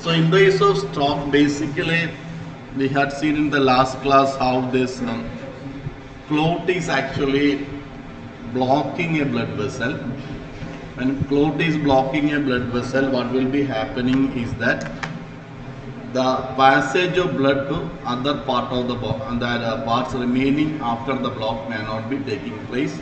So in the case of stroke, basically we had seen in the last class how this clot is actually blocking a blood vessel. When clot is blocking a blood vessel, what will be happening is that the passage of blood to other part of the body, and that parts remaining after the block may not be taking place,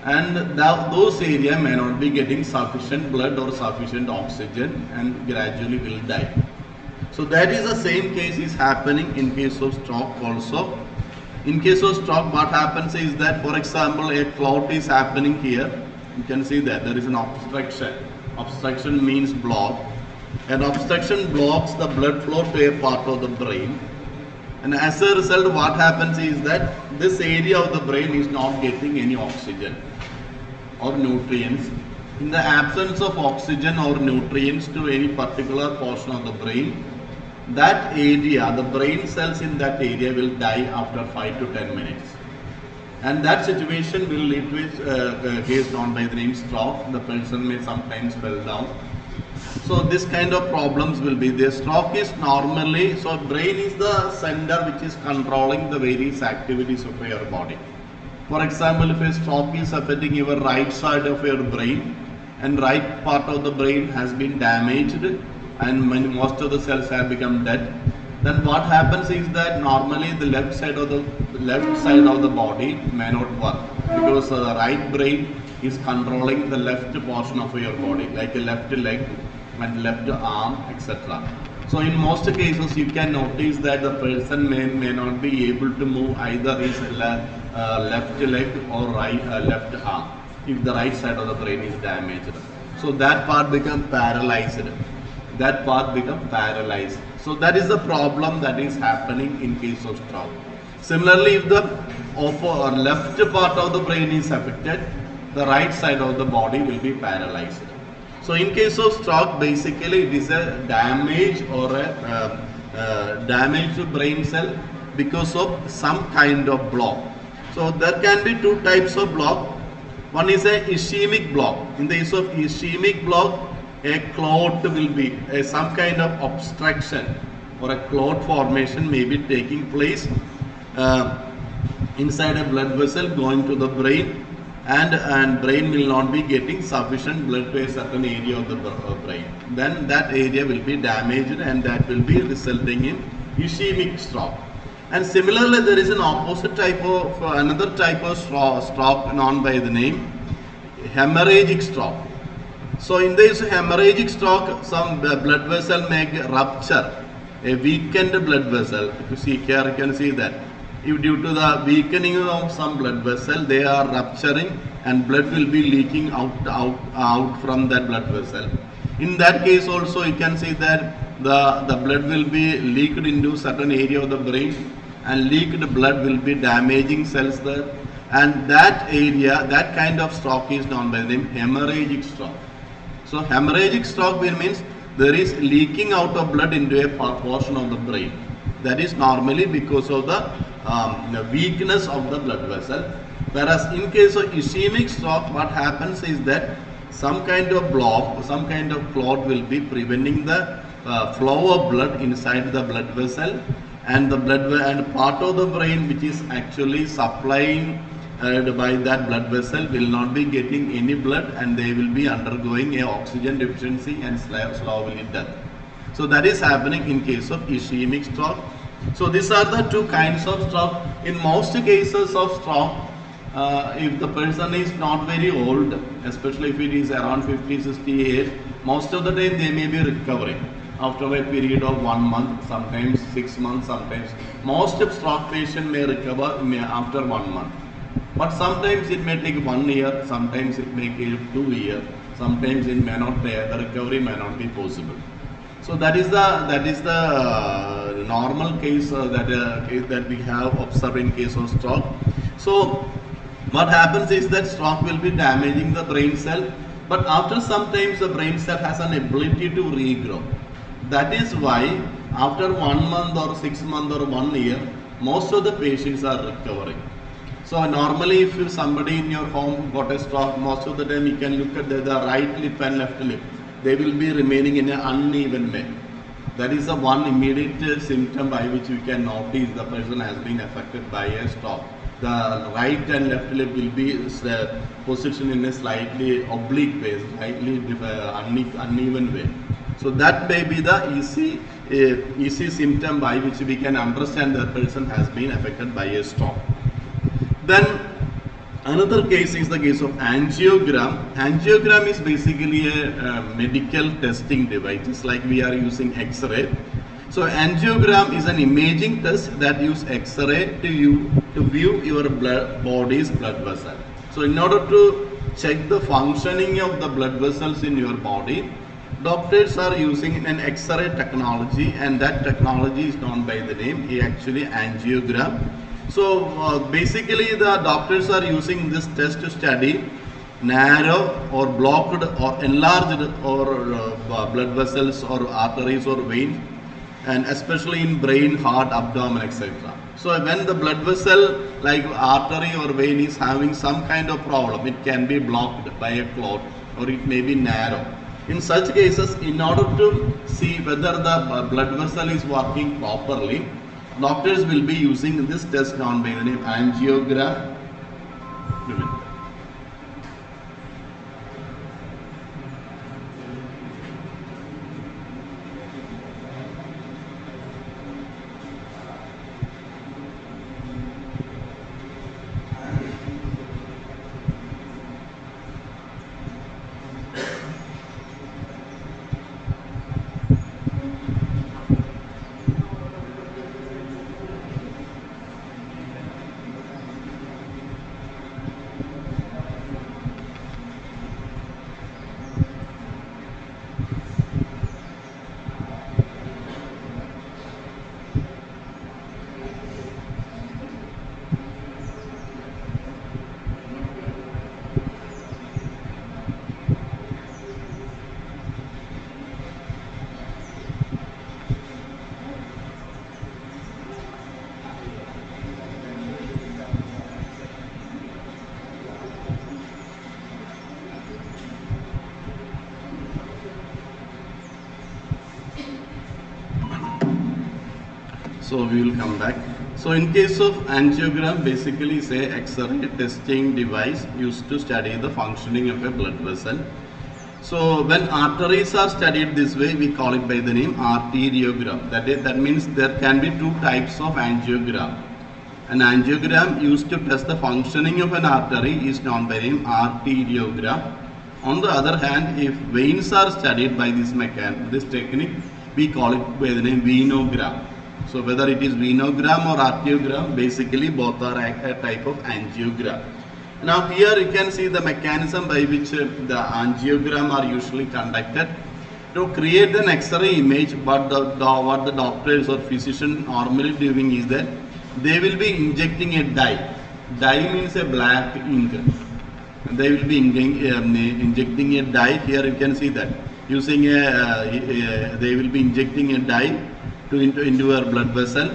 and those areas may not be getting sufficient blood or sufficient oxygen and gradually will die. So that is the same case is happening in case of stroke also. In case of stroke, what happens is that, for example, a clot is happening here. You can see that there is an obstruction. Obstruction means block. An obstruction blocks the blood flow to a part of the brain. And as a result, what happens is that this area of the brain is not getting any oxygen or nutrients. In the absence of oxygen or nutrients to any particular portion of the brain, that area, the brain cells in that area will die after 5 to 10 minutes. And that situation will lead to a case known by the name stroke. The person may sometimes fall down. So this kind of problems will be there. Stroke is normally, so brain is the center which is controlling the various activities of your body. For example, if a stroke is affecting your right side of your brain and right part of the brain has been damaged and most of the cells have become dead, then what happens is that normally the left side of the body may not work, because the right brain is controlling the left portion of your body, like a left leg and left arm, etc. So in most cases you can notice that the person may not be able to move either his left leg or left arm if the right side of the brain is damaged. So that part becomes paralyzed. So that is the problem that is happening in case of stroke. Similarly, if the left part of the brain is affected, the right side of the body will be paralyzed. So in case of stroke, basically it is a damage or a damaged brain cell because of some kind of block. So there can be two types of block. One is a ischemic block. In the case of ischemic block, a clot will be some kind of obstruction or a clot formation may be taking place inside a blood vessel going to the brain, and brain will not be getting sufficient blood to a certain area of the brain. Then that area will be damaged and that will be resulting in ischemic stroke. And similarly, there is an opposite type of another type of stroke known by the name hemorrhagic stroke. So in this hemorrhagic stroke, some blood vessel may rupture, a weakened blood vessel. If you see here, you can see that. If due to the weakening of some blood vessel, they are rupturing and blood will be leaking out from that blood vessel. In that case also, you can see that the blood will be leaked into certain area of the brain, and leaked blood will be damaging cells there. And that area, that kind of stroke is known by the name hemorrhagic stroke. So hemorrhagic stroke means there is leaking out of blood into a portion of the brain. That is normally because of the weakness of the blood vessel. Whereas in case of ischemic stroke, what happens is that some kind of block, some kind of clot will be preventing the flow of blood inside the blood vessel, and the blood and part of the brain which is actually supplying by that blood vessel will not be getting any blood, and they will be undergoing a oxygen deficiency and slowly death. So that is happening in case of ischemic stroke. So these are the two kinds of stroke. In most cases of stroke, if the person is not very old, especially if it is around 50, 60 age, most of the time they may be recovering after a period of 1 month, sometimes 6 months, sometimes. Most of stroke patients may recover after 1 month. But sometimes it may take 1 year, sometimes it may take 2 years, sometimes it may not, the recovery may not be possible. So that is the normal case that we have observed in case of stroke. So what happens is that stroke will be damaging the brain cell, but after some time the brain cell has an ability to regrow. That is why after 1 month or 6 months or 1 year, most of the patients are recovering. So normally if somebody in your home got a stroke, most of the time you can look at the right lip and left lip. They will be remaining in an uneven way. That is the one immediate symptom by which we can notice the person has been affected by a stroke. The right and left leg will be positioned in a slightly oblique way, slightly uneven way. So that may be the easy symptom by which we can understand the person has been affected by a stroke. Then another case is the case of angiogram. Angiogram is basically a medical testing device, just like we are using X-ray. So angiogram is an imaging test that uses X-ray to view your body's blood vessel. So in order to check the functioning of the blood vessels in your body, doctors are using an X-ray technology, and that technology is known by the name actually angiogram. So basically the doctors are using this test to study narrow or blocked or enlarged or blood vessels or arteries or veins, and especially in brain, heart, abdomen, etc. So when the blood vessel like artery or vein is having some kind of problem, it can be blocked by a clot or it may be narrow. In such cases, in order to see whether the blood vessel is working properly, doctors will be using this test known by the name angiogram. So we will come back. So in case of angiogram, basically is a X-ray testing device used to study the functioning of a blood vessel. So when arteries are studied this way, we call it by the name arteriogram. That means there can be two types of angiogram. An angiogram used to test the functioning of an artery is known by the name arteriogram. On the other hand, if veins are studied by this technique, we call it by the name venogram. So whether it is venogram or arteriogram, basically both are a type of angiogram. Now here you can see the mechanism by which the angiogram are usually conducted. To create an X-ray image, what the doctors or physician normally doing is that they will be injecting a dye. Dye means a black ink. They will be injecting a dye. Here you can see that using they will be injecting a dye into your blood vessel,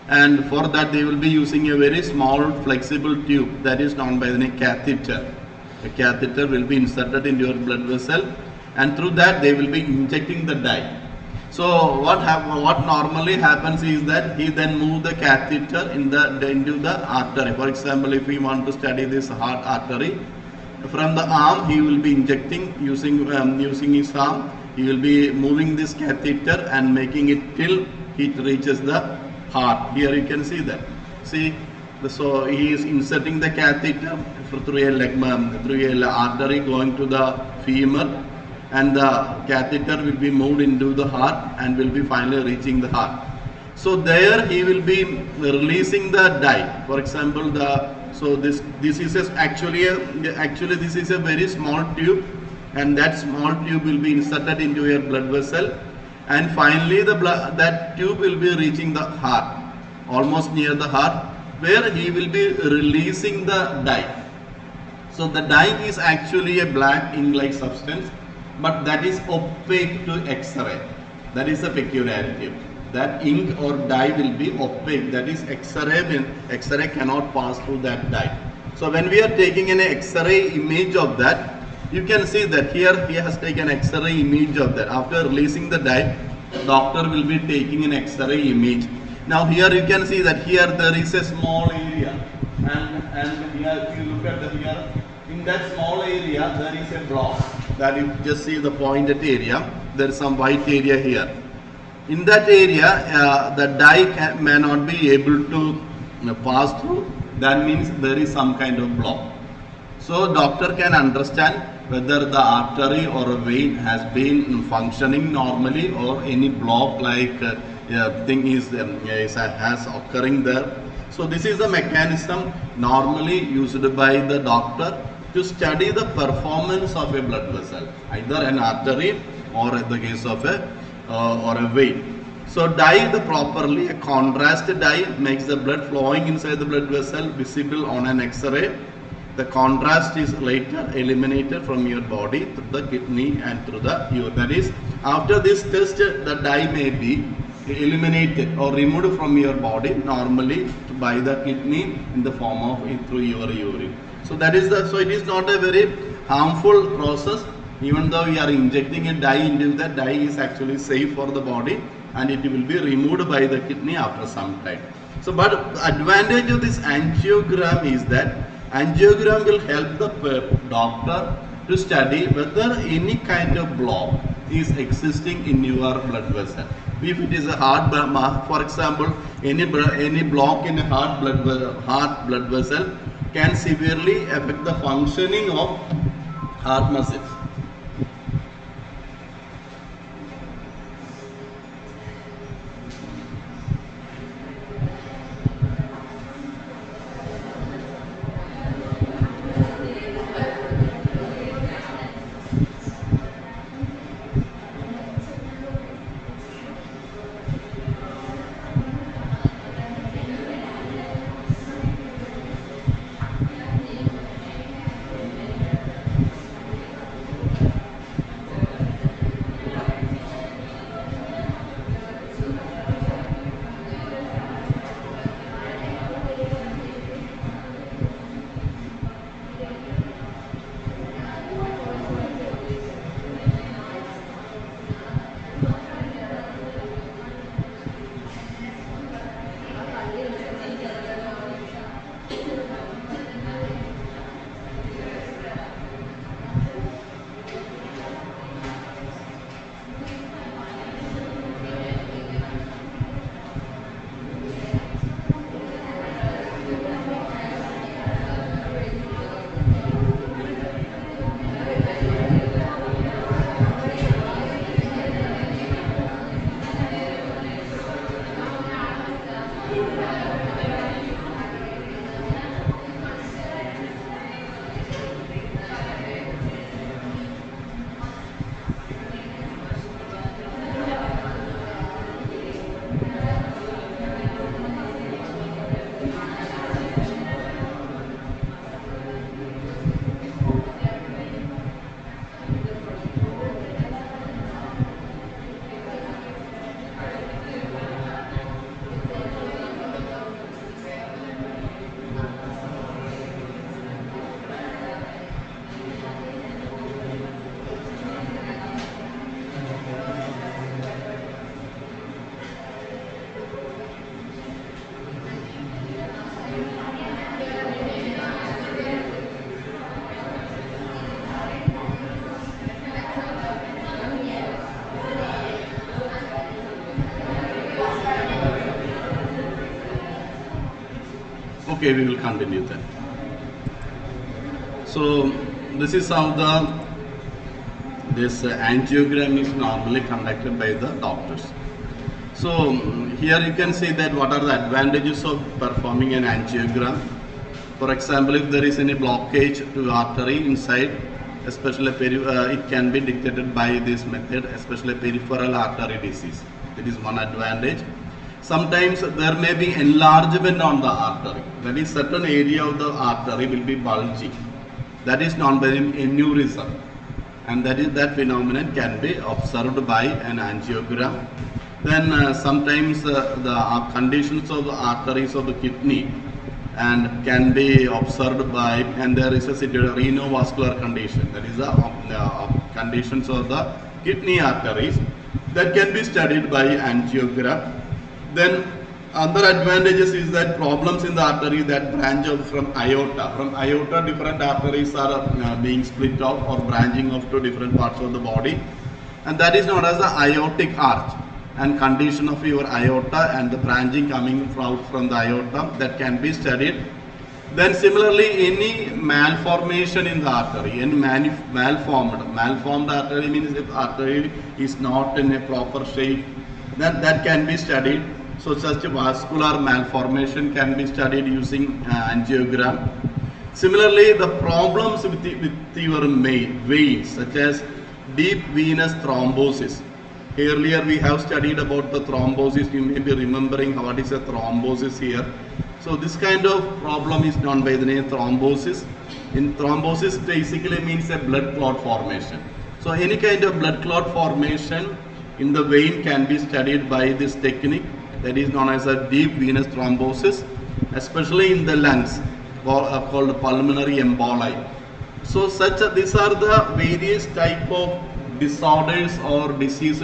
and for that they will be using a very small flexible tube that is known by the name catheter. A catheter will be inserted into your blood vessel, and through that they will be injecting the dye. So what normally happens is that he then move the catheter into the artery. For example, if we want to study this heart artery, from the arm he will be injecting using his arm. He will be moving this catheter and making it till it reaches the heart. Here you can see that. See, so he is inserting the catheter through a artery going to the femur, and the catheter will be moved into the heart and will be finally reaching the heart. So there he will be releasing the dye. For example, this is actually this is a very small tube, and that small tube will be inserted into your blood vessel, and finally that tube will be reaching the heart, almost near the heart, where he will be releasing the dye. So the dye is actually a black ink-like substance, but that is opaque to X-ray. That is a peculiarity. That ink or dye will be opaque. That is X-ray cannot pass through that dye. So when we are taking an X-ray image of that, you can see that here he has taken X-ray image of that. After releasing the dye, doctor will be taking an X-ray image. Now here you can see that here there is a small area, and here if you look at the here, in that small area there is a block that you just see the pointed area. There is some white area here. In that area, the dye may not be able to pass through. That means there is some kind of block. So doctor can understand whether the artery or a vein has been functioning normally or any block like thing has occurring there. So this is the mechanism normally used by the doctor to study the performance of a blood vessel, either an artery or in the case of a vein. So dye the properly, a contrast dye makes the blood flowing inside the blood vessel visible on an X-ray. The contrast is later eliminated from your body through the kidney and through the urine. That is, after this test, the dye may be eliminated or removed from your body normally by the kidney in the form of through your urine. So that is so it is not a very harmful process. Even though we are injecting a dye into that, dye is actually safe for the body and it will be removed by the kidney after some time. So but advantage of this angiogram is that angiogram will help the doctor to study whether any kind of block is existing in your blood vessel. If it is a heart, for example, any block in a heart blood vessel can severely affect the functioning of heart muscles. Okay, we will continue then. So this is how this angiogram is normally conducted by the doctors. So here you can see that what are the advantages of performing an angiogram. For example, if there is any blockage to artery inside, especially it can be detected by this method, especially peripheral artery disease. It is one advantage. Sometimes there may be enlargement on the artery. That is, certain area of the artery will be bulging. That is known by aneurysm, and that phenomenon can be observed by an angiogram. Then sometimes the conditions of the arteries of the kidney and can be observed by, and there is a renovascular condition. That is the conditions of the kidney arteries. That can be studied by angiogram. Then other advantages is that problems in the artery that branch off from aorta. From aorta, different arteries are being split off or branching off to different parts of the body, and that is known as the aortic arch. And condition of your aorta and the branching coming out from the aorta, that can be studied. Then similarly, any malformation in the artery, any malformed artery means if artery is not in a proper shape, then that can be studied. So such a vascular malformation can be studied using angiogram. Similarly, the problems with your veins, such as deep venous thrombosis. Earlier we have studied about the thrombosis. You may be remembering what is a thrombosis here. So this kind of problem is known by the name thrombosis. In thrombosis basically means a blood clot formation. So any kind of blood clot formation in the vein can be studied by this technique, that is known as a deep venous thrombosis, especially in the lungs, called pulmonary emboli. So these are the various type of disorders or diseases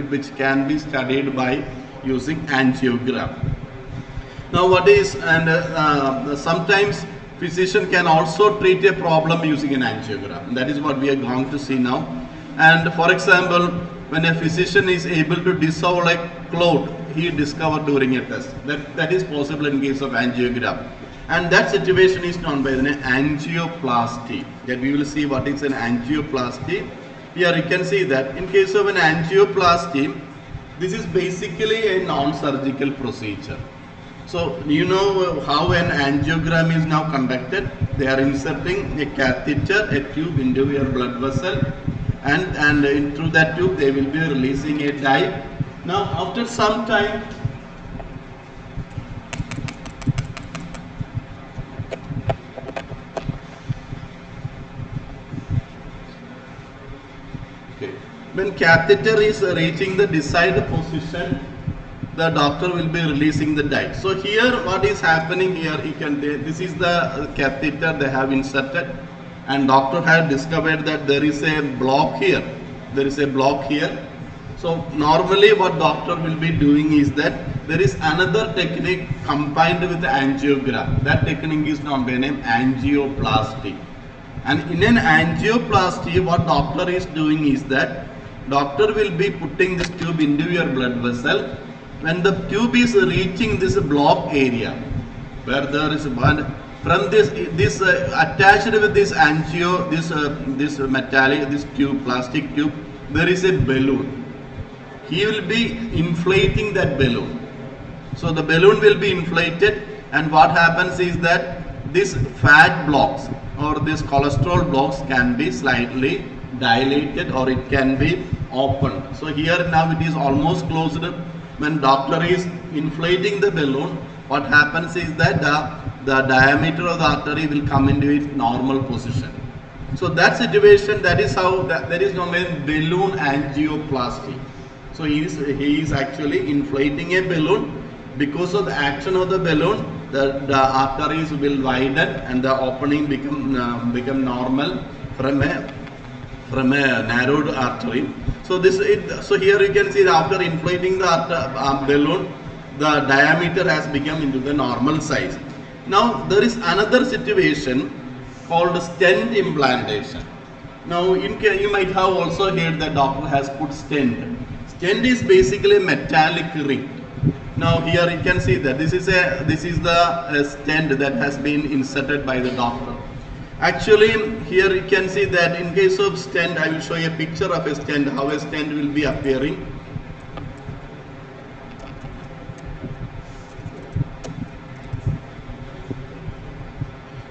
which can be studied by using angiogram. Now sometimes physician can also treat a problem using an angiogram. That is what we are going to see now. And for example, when a physician is able to dissolve a clot he discovered during a test, that is possible in case of angiogram. And that situation is known by the name angioplasty. That we will see what is an angioplasty. Here you can see that in case of an angioplasty, this is basically a non-surgical procedure. So you know how an angiogram is now conducted. They are inserting a catheter, a tube into your blood vessel, and through that tube they will be releasing a dye. Now after some time, when catheter is reaching the desired position, the doctor will be releasing the dye. So here what is happening here, this is the catheter they have inserted, and doctor has discovered that there is a block here. So normally what doctor will be doing is that there is another technique combined with the angiogram. That technique is known by the name angioplasty. And in an angioplasty, what doctor is doing is that doctor will be putting this tube into your blood vessel. When the tube is reaching this block area, where there is one from this attached with this plastic tube, there is a balloon. He will be inflating that balloon. So the balloon will be inflated, and what happens is that these fat blocks or these cholesterol blocks can be slightly dilated, or it can be opened. So here now it is almost closed. When doctor is inflating the balloon, what happens is that the diameter of the artery will come into its normal position. So that situation, that is known as balloon angioplasty. So he is actually inflating a balloon. Because of the action of the balloon, the arteries will widen and the opening become normal from a narrowed artery. So here you can see that after inflating the balloon, the diameter has become into the normal size. Now there is another situation called stent implantation. Now you might have also heard that doctor has put stent. Stent is basically a metallic ring. Now here you can see that this is the stent that has been inserted by the doctor. Actually here you can see that in case of stent, I will show you a picture of a stent, how a stent will be appearing.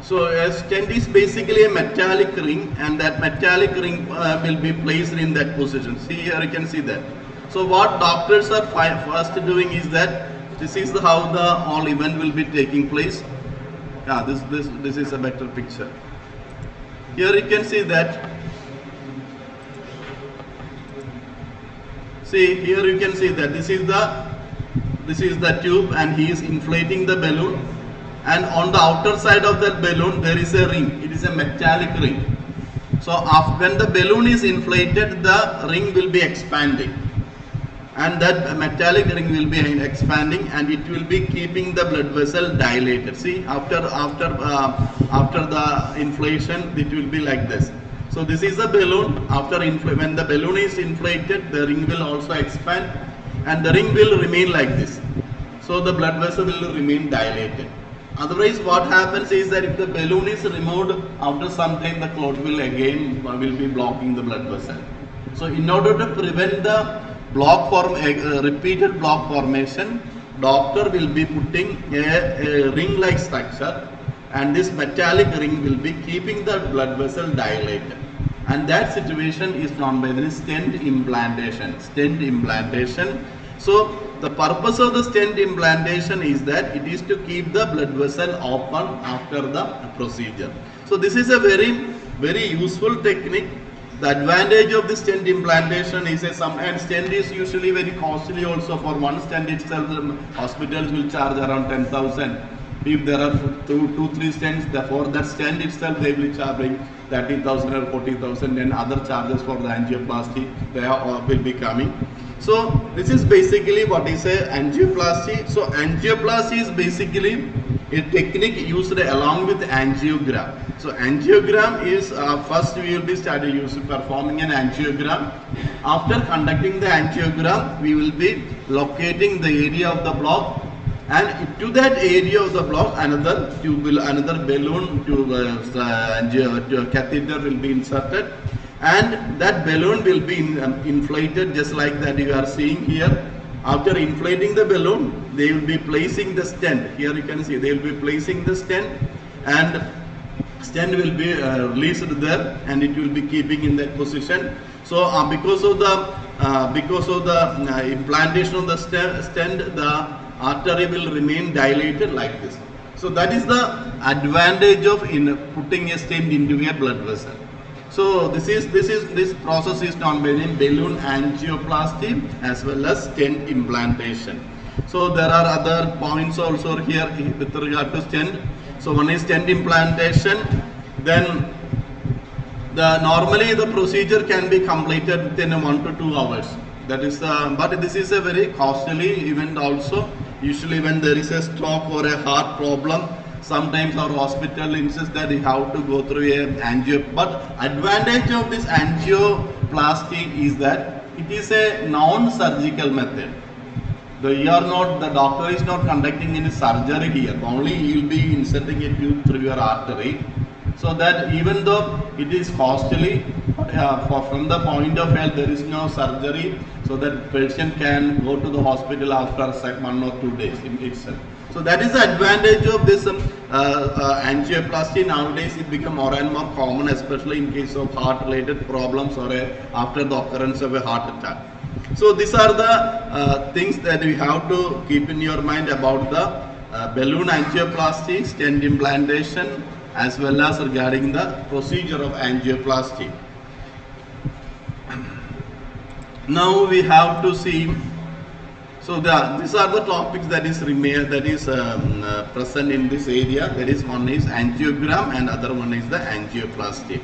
So a stent is basically a metallic ring, and that metallic ring will be placed in that position. See here you can see that. So what doctors are first doing is that this is how the whole event will be taking place. Yeah, this is a better picture. Here you can see that. See here you can see that this is the tube, and he is inflating the balloon. And on the outer side of that balloon there is a ring. It is a metallic ring. So when the balloon is inflated, the ring will be expanding. and that metallic ring will be expanding, and it will be keeping the blood vessel dilated. See, after the inflation, it will be like this. So this is a balloon. When the balloon is inflated, the ring will also expand, and the ring will remain like this. So the blood vessel will remain dilated. Otherwise, what happens is that if the balloon is removed, after some time the clot will be blocking the blood vessel. So in order to prevent the repeated block formation, doctor will be putting a ring-like structure, and this metallic ring will be keeping the blood vessel dilated. And that situation is known by the stent implantation. Stent implantation. So the purpose of the stent implantation is that it is to keep the blood vessel open after the procedure. So this is a very useful technique. The advantage of the stent implantation is and stent is usually very costly also. For one stent itself, hospitals will charge around 10,000. If there are two, 3 stents, for that stent itself they will be charging 30,000 or 40,000, and other charges for the angioplasty will be coming. So this is basically what is a angioplasty. So angioplasty is basically a technique used along with angiogram. So angiogram is first we will be performing an angiogram. After conducting the angiogram, we will be locating the area of the block, and to that area of the block another balloon to catheter will be inserted, and that balloon will be inflated just like that you are seeing here. After inflating the balloon, they will be placing the stent. Here you can see they will be placing the stent, and stent will be released there, and it will be keeping in that position. So because of the implantation of the stent, the artery will remain dilated like this. So that is the advantage of putting a stent into a blood vessel. So this process is known by the balloon angioplasty as well as stent implantation. So there are other points also here with regard to stent. So one is stent implantation. Then normally the procedure can be completed within 1 to 2 hours. That is, but this is a very costly event also. Usually when there is a stroke or a heart problem, sometimes our hospital insists that you have to go through a angio. But advantage of this angioplasty is that it is a non-surgical method. The doctor is not conducting any surgery here. Only he will be inserting a tube through your artery. So that even though it is costly, from the point of health, there is no surgery, so that patient can go to the hospital after 1 or 2 days in itself. So that is the advantage of this angioplasty. Nowadays it become more and more common, especially in case of heart-related problems or after the occurrence of a heart attack. So these are the things that we have to keep in your mind about the balloon angioplasty, stent implantation, as well as regarding the procedure of angioplasty. Now we have to see. So these are the topics that is present in this area. That is, one is angiogram and other one is the angioplasty.